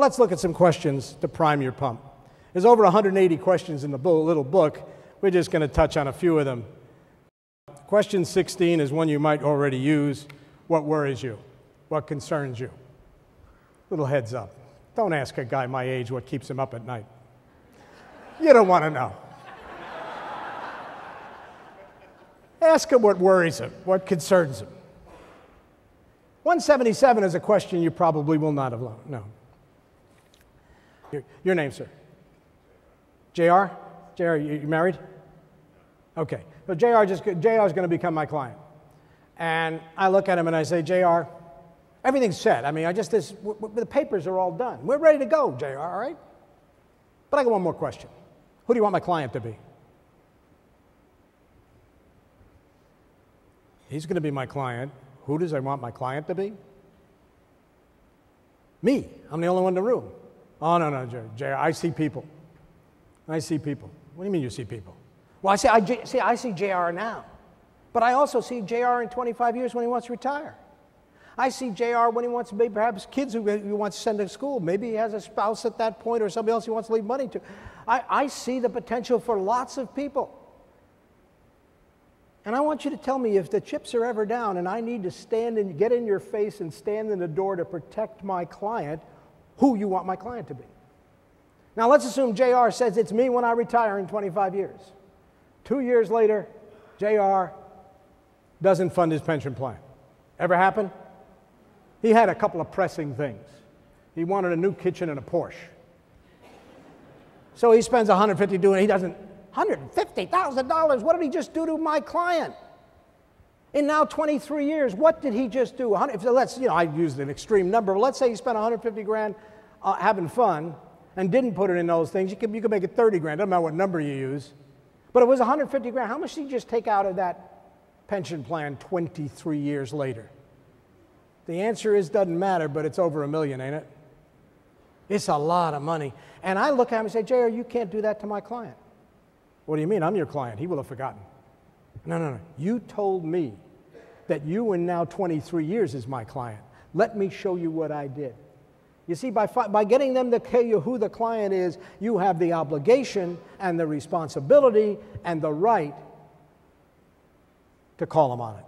let's look at some questions to prime your pump. There's over 180 questions in the little book. We're just going to touch on a few of them. Question 16 is one you might already use. What worries you? What concerns you? Little heads up. Don't ask a guy my age what keeps him up at night. You don't want to know. Ask him what worries him, what concerns him. 177 is a question you probably will not have known. Your name, sir? JR? JR, you married? Okay. So JR is going to become my client. And I look at him and I say, JR, everything's set. I mean, the papers are all done. We're ready to go, JR, all right? But I got one more question. Who do you want my client to be? He's going to be my client. Who does I want my client to be? Me. I'm the only one in the room. Oh, no, JR, I see people. I see people. What do you mean you see people? Well, I see JR now. But I also see JR in 25 years when he wants to retire. I see JR when he wants to maybe perhaps kids who he wants to send to school. Maybe he has a spouse at that point or somebody else he wants to leave money to. I see the potential for lots of people. And I want you to tell me if the chips are ever down and I need to stand and get in your face and stand in the door to protect my client, who you want my client to be. Now let's assume JR says it's me when I retire in 25 years. 2 years later, JR doesn't fund his pension plan. Ever happen? He had a couple of pressing things. He wanted a new kitchen and a Porsche. So he spends $150 doing it. He doesn't. $150,000. What did he just do to my client? In now 23 years, what did he just do? I used an extreme number, but let's say he spent 150 grand having fun and didn't put it in those things. You could make it 30 grand. Doesn't matter what number you use. But it was 150 grand. How much did he just take out of that pension plan 23 years later? The answer is doesn't matter, but it's over $1 million, ain't it? It's a lot of money. And I look at him and say, JR, you can't do that to my client. What do you mean? I'm your client. He will have forgotten. No. You told me that you in now 23 years is my client. Let me show you what I did. You see, by getting them to tell you who the client is, you have the obligation and the responsibility and the right to call them on it.